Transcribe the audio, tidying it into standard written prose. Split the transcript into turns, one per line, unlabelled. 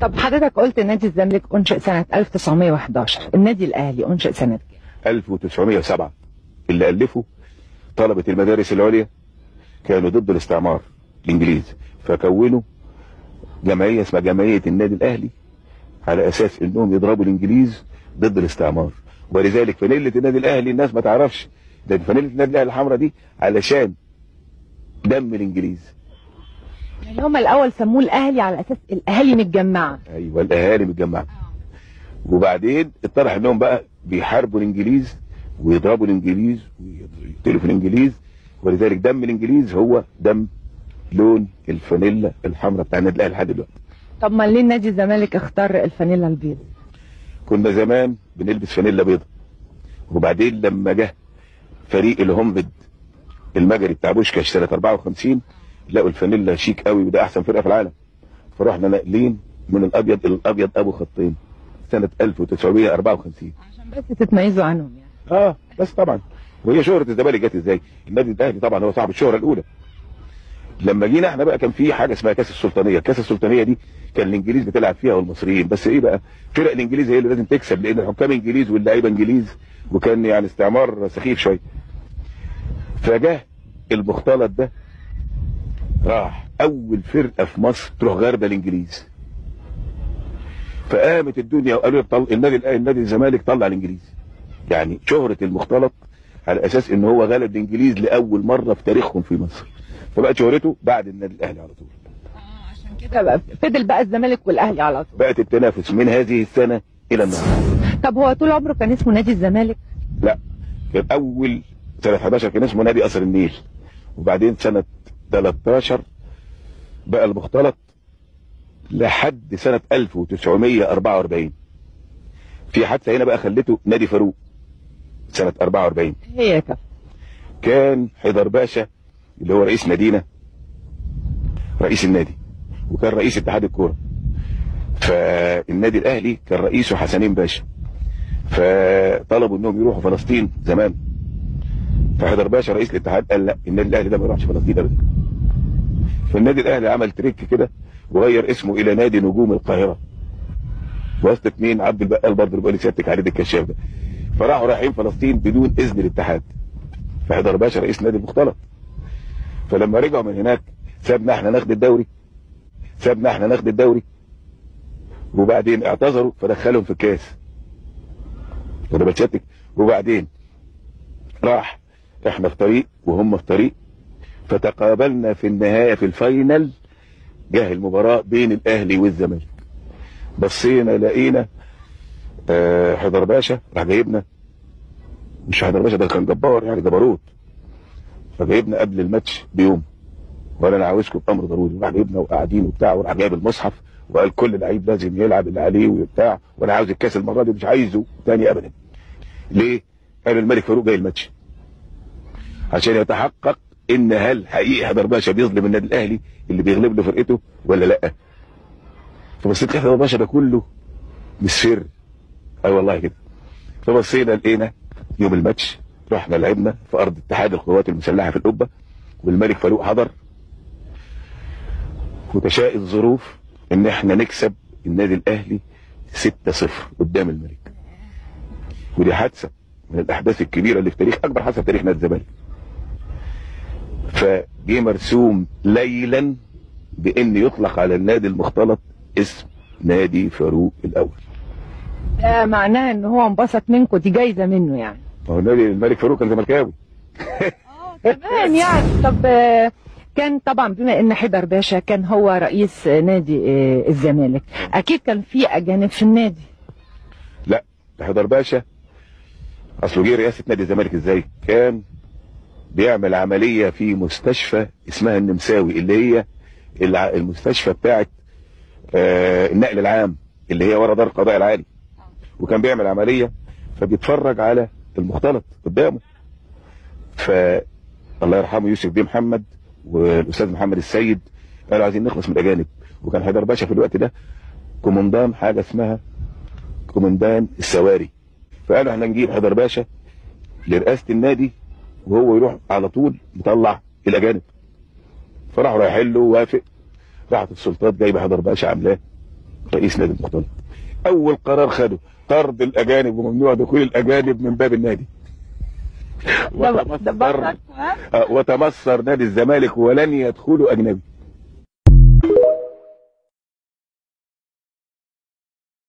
طب حضرتك قلت نادي الزمالك انشئ سنه 1911، النادي الاهلي انشئ سنه كام؟
1907. اللي ألفوا طلبة المدارس العليا كانوا ضد الاستعمار الإنجليزي، فكونوا جمعية اسمها جمعية النادي الأهلي على أساس إنهم يضربوا الإنجليز ضد الاستعمار. ولذلك فانيلة النادي الأهلي الناس ما تعرفش ده فانيلة النادي الأهلي الحمراء دي علشان دم الإنجليز.
يعني هم الاول سموه الاهلي على اساس الاهالي متجمعه.
أيوه الأهالي متجمعة. وبعدين اتضح إنهم بقى بيحاربوا الإنجليز ويضربوا الإنجليز ويقتلوا في الإنجليز، ولذلك دم الإنجليز هو دم لون الفانيلا الحمراء بتاع النادي الأهلي لحد دلوقتي.
طب ما ليه نادي الزمالك اختار الفانيلا البيض؟
كنا زمان بنلبس فانيلا بيضة، وبعدين لما جه فريق الهومبد المجري بتاع بوشكاش سنة 54 لقوا الفانيلا شيك قوي وده احسن فرقة في العالم، فرحنا ناقلين من الابيض الى الابيض ابو خطين سنة 1954
عشان بس تتميزوا عنهم يعني.
بس طبعا. وهي شهرة الزمالك جت ازاي؟ النادي الاهلي طبعا هو صاحب الشهرة الاولى. لما جينا احنا بقى كان في حاجه اسمها كاس السلطانيه، الكاس السلطانيه دي كان الانجليز بتلعب فيها والمصريين، بس ايه بقى فرق الانجليز هي اللي لازم تكسب لان الحكام انجليز واللعيبه انجليز، وكان يعني استعمار سخيف شويه. فجاه المختلط ده راح اول فرقه في مصر تروح غاربه الانجليز، فقامت الدنيا وقالوا النادي الزمالك طلع الانجليز. يعني شهره المختلط على اساس ان هو غلب الانجليز لاول مره في تاريخهم في مصر، فبقت شهرته بعد النادي الاهلي على طول.
عشان كده بقى فضل بقى الزمالك والاهلي على طول.
بقت التنافس من هذه السنه الى النهارده.
طب هو طول عمره كان اسمه نادي الزمالك؟
لا، كان اول سنه 11 كان اسمه نادي قصر النيل، وبعدين سنه 13 بقى المختلط لحد سنه 1944. في حادثه هنا بقى خلته نادي فاروق سنه 44.
هي
كان حيدر باشا اللي هو رئيس نادينا رئيس النادي، وكان رئيس اتحاد الكوره، فالنادي الاهلي كان رئيسه حسنين باشا، فطلبوا انهم يروحوا فلسطين زمان، فحيدر باشا رئيس الاتحاد قال لا النادي الاهلي ده ما يروحش فلسطين ابدا. فالنادي الاهلي عمل تريك كده وغير اسمه الى نادي نجوم القاهره بواسطه مين؟ عبد البقال برضه اللي بقى سيادتك علي الكشاف ده. فراحوا رايحين فلسطين بدون اذن الاتحاد، فحيدر باشا رئيس نادي المختلط. فلما رجعوا من هناك سابنا احنا ناخد الدوري وبعدين اعتذروا فدخلهم في الكاس وانا بتشتك، وبعدين راح احنا في طريق وهم في طريق، فتقابلنا في النهايه في الفاينل جه المباراه بين الاهلي والزمالك. بصينا لقينا حيدر باشا راح جايبنا، مش حيدر باشا ده كان جبار يعني جبروت، فجايبنا قبل الماتش بيوم ولا انا عاوزكم بامر ضروري، راح جايبنا وقاعدين وبتاع، وراح جايب المصحف وقال كل لعيب لازم يلعب اللي عليه وبتاع، وانا عاوز الكاس المره دي مش عايزه تاني ابدا. ليه؟ قال الملك فاروق جاي الماتش عشان يتحقق ان هل حقيقي حيدر باشا بيظلم النادي الاهلي اللي بيغلب له فرقته ولا لا. فبصيت حيدر باشا ده كله مش سر، اي والله كده. فبصينا لقينا يوم الماتش رحنا لعبنا في ارض اتحاد القوات المسلحه في القبه، والملك فاروق حضر، وتشاء الظروف ان احنا نكسب النادي الاهلي 6-0 قدام الملك. ودي حادثه من الاحداث الكبيره اللي في تاريخ اكبر حادثه في تاريخ نادي الزمالك. فجه مرسوم ليلا بان يطلق على النادي المختلط اسم نادي فاروق الاول.
ده معناه ان هو انبسط منكم، دي جايزه منه يعني.
هو نادي الملك فاروق كان زملكاوي.
كمان يعني. طب كان طبعا بما ان حيدر باشا كان هو رئيس نادي الزمالك، اكيد كان في اجانب في النادي.
لا، ده حيدر باشا اصله جه رئاسه نادي الزمالك ازاي؟ كان بيعمل عمليه في مستشفى اسمها النمساوي، اللي هي المستشفى بتاعت النقل العام اللي هي ورا دار القضاء العالي، وكان بيعمل عمليه فبيتفرج على المختلط قدامه. الله يرحمه يوسف بيه محمد والاستاذ محمد السيد قالوا عايزين نخلص من الاجانب، وكان حيدر باشا في الوقت ده كومندان حاجه اسمها كومندان السواري، فقالوا احنا نجيب حيدر باشا لرئاسه النادي وهو يروح على طول يطلع الاجانب. فراحوا رايحين له وافق، راحت السلطات جايبه حيدر باشا عاملاه رئيس نادي المختلط. اول قرار خده طرد الاجانب وممنوع دخول الاجانب من باب النادي. وتمصر نادي الزمالك ولن يدخلوا اجنبي.